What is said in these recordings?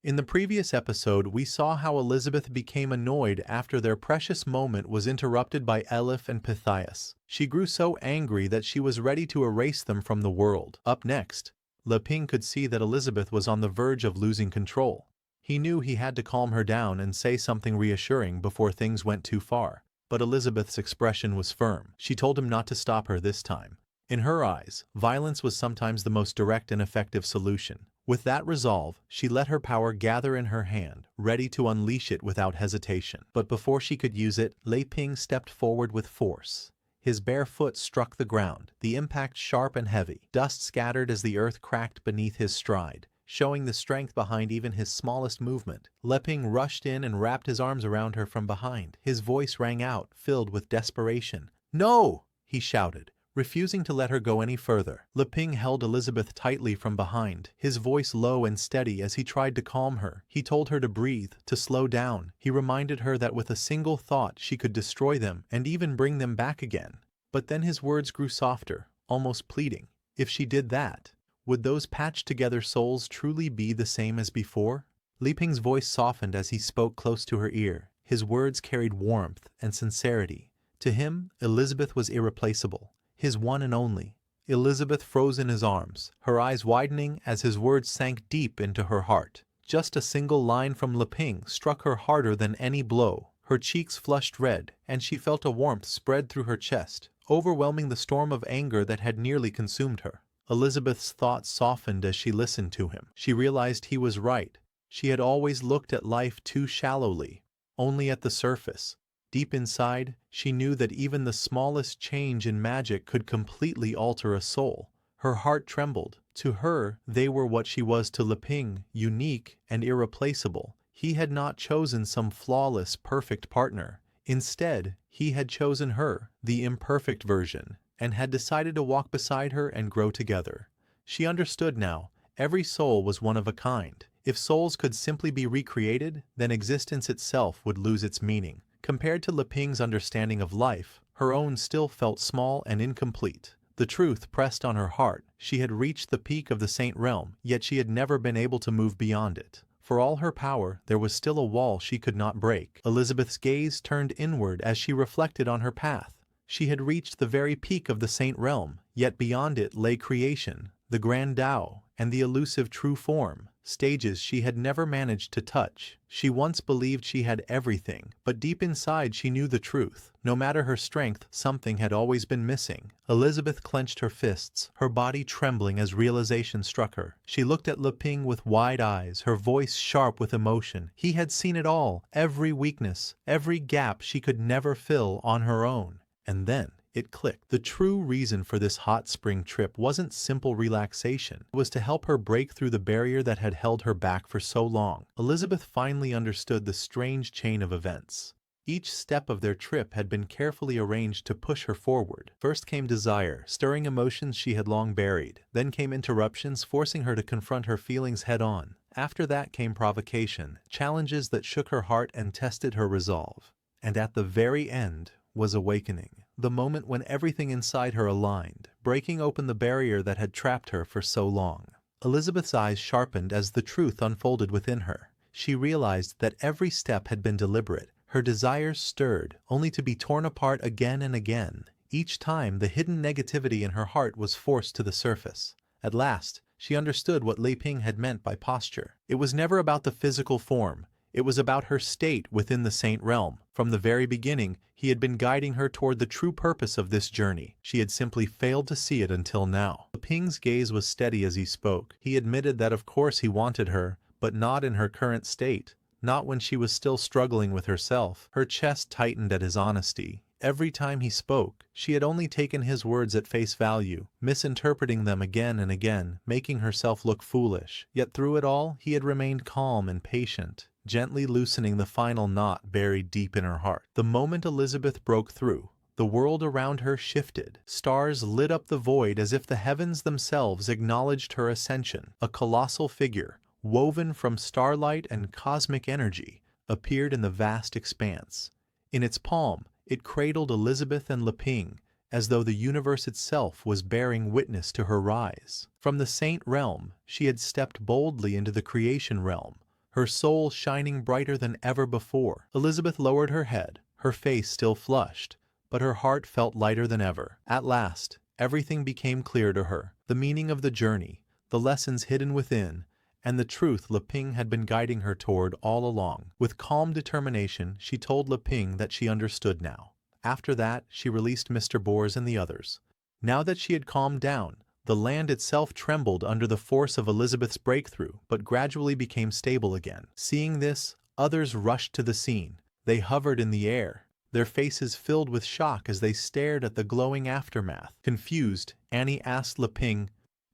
In the previous episode, we saw how Elizabeth became annoyed after their precious moment was interrupted by Elif and Pythias. She grew so angry that she was ready to erase them from the world. Up next, Leing could see that Elizabeth was on the verge of losing control. He knew he had to calm her down and say something reassuring before things went too far. But Elizabeth's expression was firm. She told him not to stop her this time. In her eyes, violence was sometimes the most direct and effective solution. With that resolve, she let her power gather in her hand, ready to unleash it without hesitation. But before she could use it, Leing stepped forward with force. His bare foot struck the ground, the impact sharp and heavy. Dust scattered as the earth cracked beneath his stride, showing the strength behind even his smallest movement. Leing rushed in and wrapped his arms around her from behind. His voice rang out, filled with desperation. "No!" he shouted, refusing to let her go any further. Leing held Elizabeth tightly from behind, his voice low and steady as he tried to calm her. He told her to breathe, to slow down. He reminded her that with a single thought she could destroy them and even bring them back again. But then his words grew softer, almost pleading. If she did that, would those patched together souls truly be the same as before? Leing's voice softened as he spoke close to her ear. His words carried warmth and sincerity. To him, Elizabeth was irreplaceable. His one and only. Elizabeth froze in his arms, her eyes widening as his words sank deep into her heart. Just a single line from Leing struck her harder than any blow. Her cheeks flushed red, and she felt a warmth spread through her chest, overwhelming the storm of anger that had nearly consumed her. Elizabeth's thoughts softened as she listened to him. She realized he was right. She had always looked at life too shallowly, only at the surface. Deep inside, she knew that even the smallest change in magic could completely alter a soul. Her heart trembled. To her, they were what she was to Leing, unique and irreplaceable. He had not chosen some flawless, perfect partner. Instead, he had chosen her, the imperfect version, and had decided to walk beside her and grow together. She understood now. Every soul was one of a kind. If souls could simply be recreated, then existence itself would lose its meaning. Compared to Leing's understanding of life, her own still felt small and incomplete. The truth pressed on her heart. She had reached the peak of the Saint Realm, yet she had never been able to move beyond it. For all her power, there was still a wall she could not break. Elizabeth's gaze turned inward as she reflected on her path. She had reached the very peak of the Saint Realm, yet beyond it lay creation, the grand Tao, and the elusive true form, stages she had never managed to touch. She once believed she had everything, but deep inside she knew the truth. No matter her strength, something had always been missing. Elizabeth clenched her fists, her body trembling as realization struck her. She looked at Leing with wide eyes, her voice sharp with emotion. He had seen it all, every weakness, every gap she could never fill on her own. And then it clicked. The true reason for this hot spring trip wasn't simple relaxation. It was to help her break through the barrier that had held her back for so long. Elizabeth finally understood the strange chain of events. Each step of their trip had been carefully arranged to push her forward. First came desire, stirring emotions she had long buried. Then came interruptions, forcing her to confront her feelings head-on. After that came provocation, challenges that shook her heart and tested her resolve. And at the very end was awakening, the moment when everything inside her aligned, breaking open the barrier that had trapped her for so long. Elizabeth's eyes sharpened as the truth unfolded within her. She realized that every step had been deliberate. Her desires stirred, only to be torn apart again and again. Each time, the hidden negativity in her heart was forced to the surface. At last, she understood what Leing had meant by posture. It was never about the physical form. It was about her state within the Saint Realm. From the very beginning, he had been guiding her toward the true purpose of this journey. She had simply failed to see it until now. Leing's gaze was steady as he spoke. He admitted that of course he wanted her, but not in her current state. Not when she was still struggling with herself. Her chest tightened at his honesty. Every time he spoke, she had only taken his words at face value, misinterpreting them again and again, making herself look foolish. Yet through it all, he had remained calm and patient, gently loosening the final knot buried deep in her heart. The moment Elizabeth broke through, the world around her shifted. Stars lit up the void as if the heavens themselves acknowledged her ascension. A colossal figure, woven from starlight and cosmic energy, appeared in the vast expanse. In its palm, it cradled Elizabeth and Leing, as though the universe itself was bearing witness to her rise. From the Saint Realm, she had stepped boldly into the creation realm, her soul shining brighter than ever before. Elizabeth lowered her head, her face still flushed, but her heart felt lighter than ever. At last, everything became clear to her. The meaning of the journey, the lessons hidden within, and the truth Leping had been guiding her toward all along. With calm determination, she told Leping that she understood now. After that, she released Mr. Bors and the others. Now that she had calmed down, the land itself trembled under the force of Elizabeth's breakthrough, but gradually became stable again. Seeing this, others rushed to the scene. They hovered in the air, their faces filled with shock as they stared at the glowing aftermath. Confused, Annie asked Leping,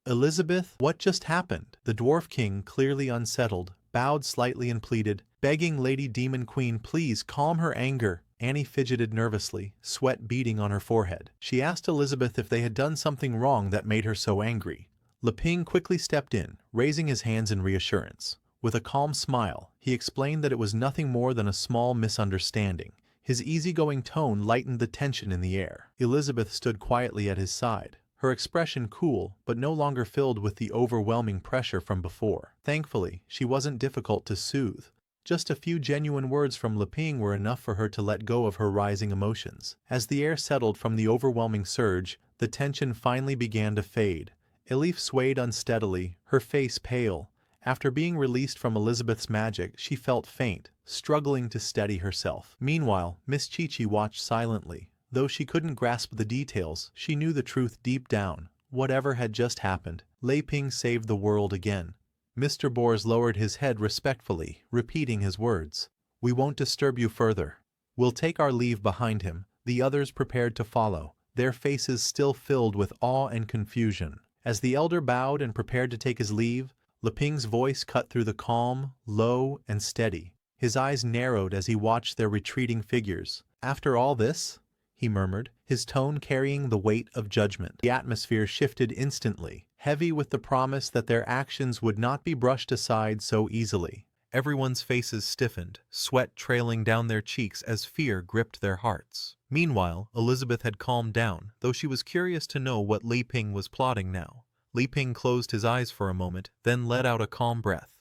"Elizabeth, what just happened?" The Dwarf King, clearly unsettled, bowed slightly and pleaded, begging Lady Demon Queen please calm her anger. Annie fidgeted nervously, sweat beading on her forehead. She asked Elizabeth if they had done something wrong that made her so angry. Leping quickly stepped in, raising his hands in reassurance. With a calm smile, he explained that it was nothing more than a small misunderstanding. His easygoing tone lightened the tension in the air. Elizabeth stood quietly at his side, her expression cool but no longer filled with the overwhelming pressure from before. Thankfully, she wasn't difficult to soothe. Just a few genuine words from Leping were enough for her to let go of her rising emotions. As the air settled from the overwhelming surge, the tension finally began to fade. Elif swayed unsteadily, her face pale. After being released from Elizabeth's magic, she felt faint, struggling to steady herself. Meanwhile, Miss Chi-Chi watched silently. Though she couldn't grasp the details, she knew the truth deep down. Whatever had just happened, Leping saved the world again. Mr. Bors lowered his head respectfully, repeating his words. "We won't disturb you further. We'll take our leave behind him." The others prepared to follow, their faces still filled with awe and confusion. As the elder bowed and prepared to take his leave, Leping's voice cut through the calm, low and steady. His eyes narrowed as he watched their retreating figures. "After all this?" he murmured, his tone carrying the weight of judgment. The atmosphere shifted instantly, heavy with the promise that their actions would not be brushed aside so easily. Everyone's faces stiffened, sweat trailing down their cheeks as fear gripped their hearts. Meanwhile, Elizabeth had calmed down, though she was curious to know what Leping was plotting now. Leping closed his eyes for a moment, then let out a calm breath.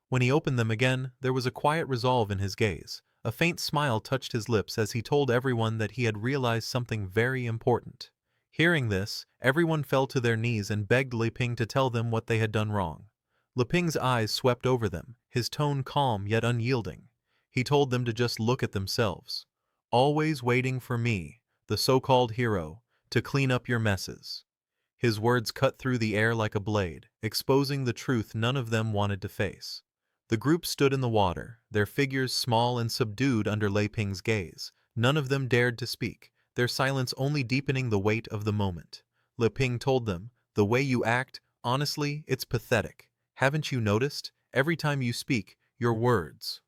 When he opened them again, there was a quiet resolve in his gaze. A faint smile touched his lips as he told everyone that he had realized something very important. Hearing this, everyone fell to their knees and begged Leping to tell them what they had done wrong. Leping's eyes swept over them, his tone calm yet unyielding. He told them to just look at themselves. "Always waiting for me, the so-called hero, to clean up your messes." His words cut through the air like a blade, exposing the truth none of them wanted to face. The group stood in the water, their figures small and subdued under Leping's gaze. None of them dared to speak, their silence only deepening the weight of the moment. Leping told them, "The way you act, honestly, it's pathetic. Haven't you noticed? Every time you speak, your words."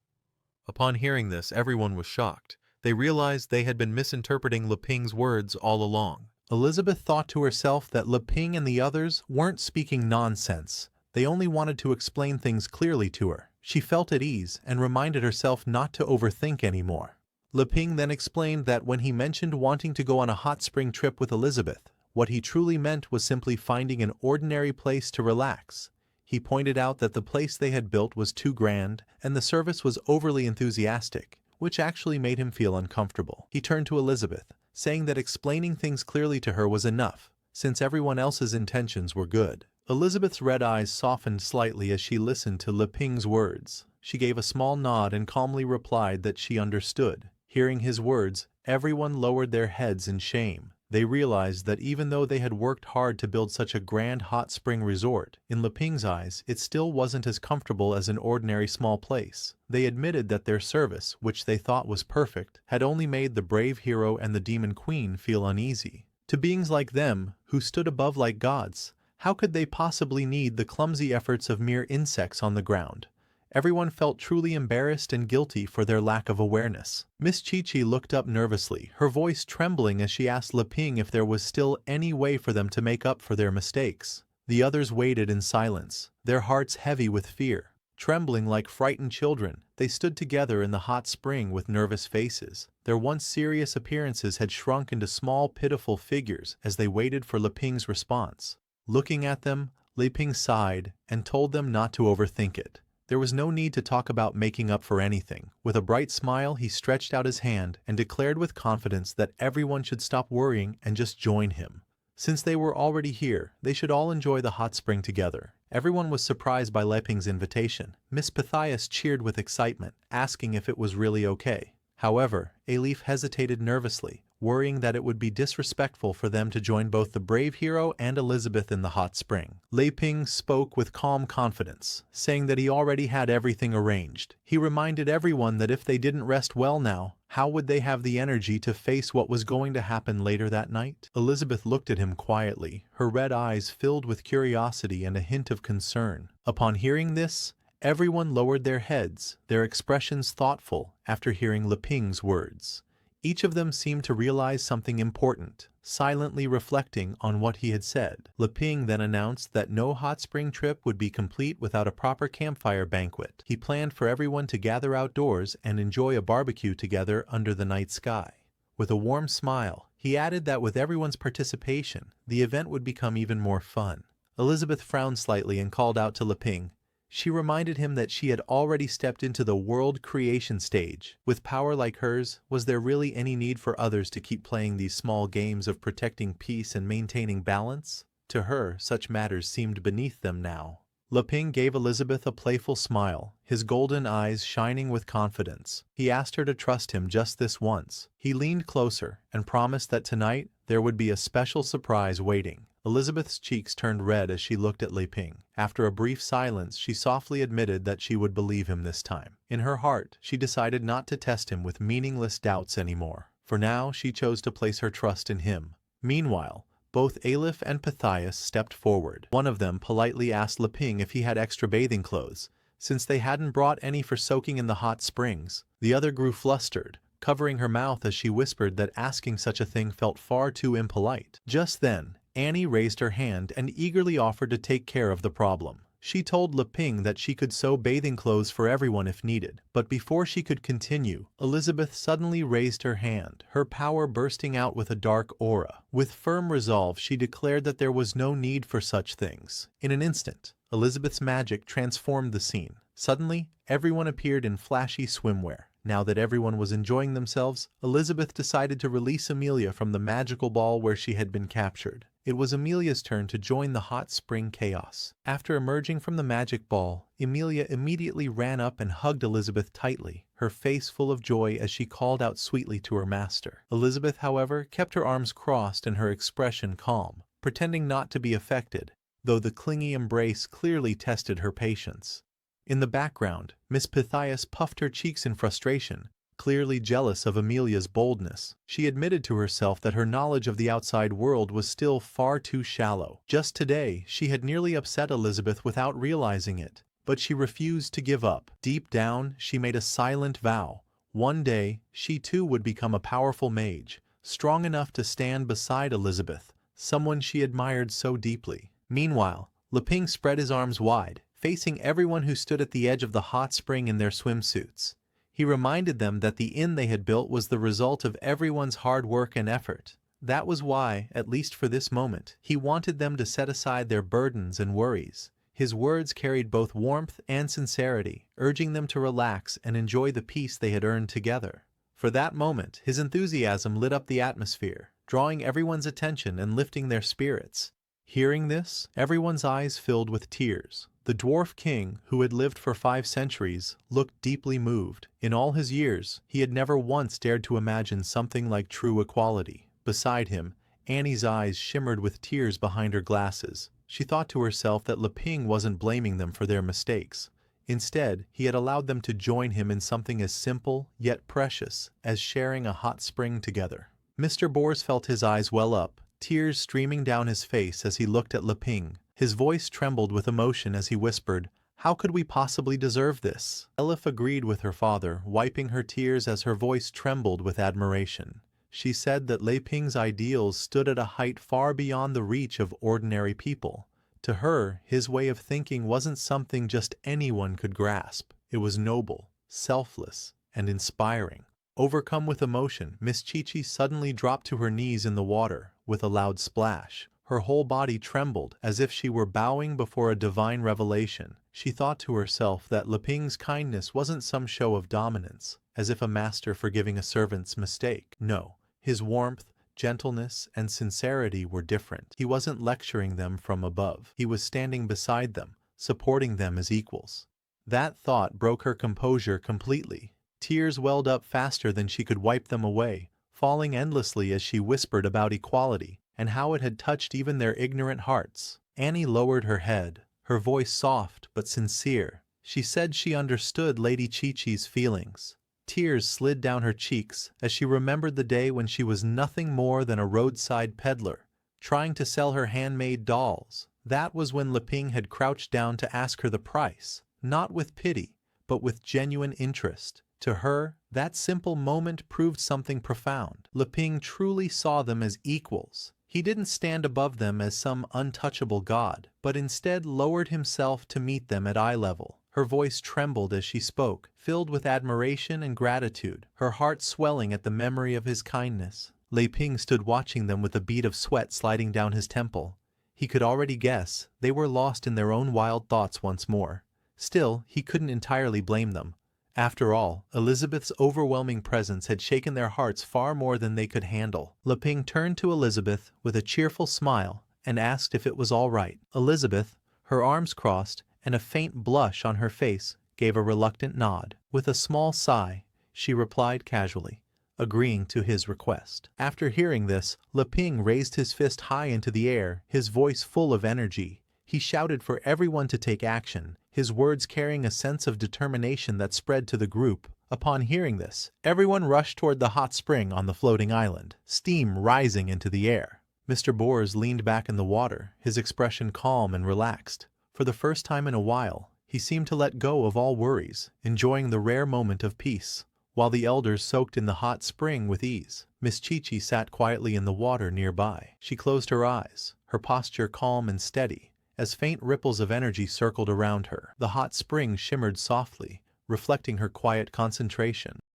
Upon hearing this, everyone was shocked. They realized they had been misinterpreting Leping's words all along. Elizabeth thought to herself that Leping and the others weren't speaking nonsense. They only wanted to explain things clearly to her. She felt at ease and reminded herself not to overthink anymore. Leping then explained that when he mentioned wanting to go on a hot spring trip with Elizabeth, what he truly meant was simply finding an ordinary place to relax. He pointed out that the place they had built was too grand and the service was overly enthusiastic, which actually made him feel uncomfortable. He turned to Elizabeth, saying that explaining things clearly to her was enough, since everyone else's intentions were good. Elizabeth's red eyes softened slightly as she listened to Leping's words. She gave a small nod and calmly replied that she understood. Hearing his words, everyone lowered their heads in shame. They realized that even though they had worked hard to build such a grand hot spring resort, in Leping's eyes, it still wasn't as comfortable as an ordinary small place. They admitted that their service, which they thought was perfect, had only made the brave hero and the demon queen feel uneasy. To beings like them, who stood above like gods, how could they possibly need the clumsy efforts of mere insects on the ground? Everyone felt truly embarrassed and guilty for their lack of awareness. Miss Chi-Chi looked up nervously, her voice trembling as she asked Leping if there was still any way for them to make up for their mistakes. The others waited in silence, their hearts heavy with fear. Trembling like frightened children, they stood together in the hot spring with nervous faces. Their once serious appearances had shrunk into small, pitiful figures as they waited for Leping's response. Looking at them, Leping sighed and told them not to overthink it. There was no need to talk about making up for anything. With a bright smile, he stretched out his hand and declared with confidence that everyone should stop worrying and just join him. Since they were already here, they should all enjoy the hot spring together. Everyone was surprised by Leping's invitation. Miss Pythias cheered with excitement, asking if it was really okay. However, Elif hesitated nervously, worrying that it would be disrespectful for them to join both the brave hero and Elizabeth in the hot spring. Leping spoke with calm confidence, saying that he already had everything arranged. He reminded everyone that if they didn't rest well now, how would they have the energy to face what was going to happen later that night? Elizabeth looked at him quietly, her red eyes filled with curiosity and a hint of concern. Upon hearing this, everyone lowered their heads, their expressions thoughtful after hearing Leping's words. Each of them seemed to realize something important, silently reflecting on what he had said. Leping then announced that no hot spring trip would be complete without a proper campfire banquet. He planned for everyone to gather outdoors and enjoy a barbecue together under the night sky. With a warm smile, he added that with everyone's participation, the event would become even more fun. Elizabeth frowned slightly and called out to Leping. She reminded him that she had already stepped into the world creation stage. With power like hers, was there really any need for others to keep playing these small games of protecting peace and maintaining balance? To her, such matters seemed beneath them now. Leping gave Elizabeth a playful smile, his golden eyes shining with confidence. He asked her to trust him just this once. He leaned closer and promised that tonight there would be a special surprise waiting. Elizabeth's cheeks turned red as she looked at Leping. After a brief silence, she softly admitted that she would believe him this time. In her heart, she decided not to test him with meaningless doubts anymore. For now, she chose to place her trust in him. Meanwhile, both Elif and Pythias stepped forward. One of them politely asked Leping if he had extra bathing clothes, since they hadn't brought any for soaking in the hot springs. The other grew flustered, covering her mouth as she whispered that asking such a thing felt far too impolite. Just then, Annie raised her hand and eagerly offered to take care of the problem. She told Leping that she could sew bathing clothes for everyone if needed, but before she could continue, Elizabeth suddenly raised her hand, her power bursting out with a dark aura. With firm resolve, she declared that there was no need for such things. In an instant, Elizabeth's magic transformed the scene. Suddenly, everyone appeared in flashy swimwear. Now that everyone was enjoying themselves, Elizabeth decided to release Amelia from the magical ball where she had been captured. It was Amelia's turn to join the hot spring chaos. After emerging from the magic ball, Amelia immediately ran up and hugged Elizabeth tightly, her face full of joy as she called out sweetly to her master. Elizabeth, however, kept her arms crossed and her expression calm, pretending not to be affected, though the clingy embrace clearly tested her patience. In the background, Miss Pythias puffed her cheeks in frustration, clearly jealous of Amelia's boldness. She admitted to herself that her knowledge of the outside world was still far too shallow. Just today, she had nearly upset Elizabeth without realizing it, but she refused to give up. Deep down, she made a silent vow. One day, she too would become a powerful mage, strong enough to stand beside Elizabeth, someone she admired so deeply. Meanwhile, Leping spread his arms wide, facing everyone who stood at the edge of the hot spring in their swimsuits. He reminded them that the inn they had built was the result of everyone's hard work and effort. That was why, at least for this moment, he wanted them to set aside their burdens and worries. His words carried both warmth and sincerity, urging them to relax and enjoy the peace they had earned together. For that moment, his enthusiasm lit up the atmosphere, drawing everyone's attention and lifting their spirits. Hearing this, everyone's eyes filled with tears. The dwarf king, who had lived for 5 centuries, looked deeply moved. In all his years, he had never once dared to imagine something like true equality. Beside him, Annie's eyes shimmered with tears behind her glasses. She thought to herself that Leping wasn't blaming them for their mistakes. Instead, he had allowed them to join him in something as simple, yet precious, as sharing a hot spring together. Mr. Bors felt his eyes well up, tears streaming down his face as he looked at Leping. His voice trembled with emotion as he whispered, "How could we possibly deserve this?" Elif agreed with her father, wiping her tears as her voice trembled with admiration. She said that Leping's ideals stood at a height far beyond the reach of ordinary people. To her, his way of thinking wasn't something just anyone could grasp. It was noble, selfless, and inspiring. Overcome with emotion, Miss Chi-Chi suddenly dropped to her knees in the water with a loud splash. Her whole body trembled as if she were bowing before a divine revelation. She thought to herself that Leping's kindness wasn't some show of dominance, as if a master forgiving a servant's mistake. No, his warmth, gentleness, and sincerity were different. He wasn't lecturing them from above. He was standing beside them, supporting them as equals. That thought broke her composure completely. Tears welled up faster than she could wipe them away, falling endlessly as she whispered about equality, and how it had touched even their ignorant hearts. Annie lowered her head, her voice soft but sincere. She said she understood Lady Chi-Chi's feelings. Tears slid down her cheeks as she remembered the day when she was nothing more than a roadside peddler, trying to sell her handmade dolls. That was when Leping had crouched down to ask her the price, not with pity, but with genuine interest. To her, that simple moment proved something profound. Leping truly saw them as equals. He didn't stand above them as some untouchable god, but instead lowered himself to meet them at eye level. Her voice trembled as she spoke, filled with admiration and gratitude, her heart swelling at the memory of his kindness. Leping stood watching them with a bead of sweat sliding down his temple. He could already guess they were lost in their own wild thoughts once more. Still, he couldn't entirely blame them. After all, Elizabeth's overwhelming presence had shaken their hearts far more than they could handle. Leping turned to Elizabeth with a cheerful smile and asked if it was all right. Elizabeth, her arms crossed and a faint blush on her face, gave a reluctant nod. With a small sigh, she replied casually, agreeing to his request. After hearing this, Leping raised his fist high into the air, his voice full of energy. He shouted for everyone to take action, his words carrying a sense of determination that spread to the group. Upon hearing this, everyone rushed toward the hot spring on the floating island, steam rising into the air. Mr. Bors leaned back in the water, his expression calm and relaxed. For the first time in a while, he seemed to let go of all worries, enjoying the rare moment of peace. While the elders soaked in the hot spring with ease, Miss Chi-Chi sat quietly in the water nearby. She closed her eyes, her posture calm and steady, as faint ripples of energy circled around her. The hot spring shimmered softly, reflecting her quiet concentration.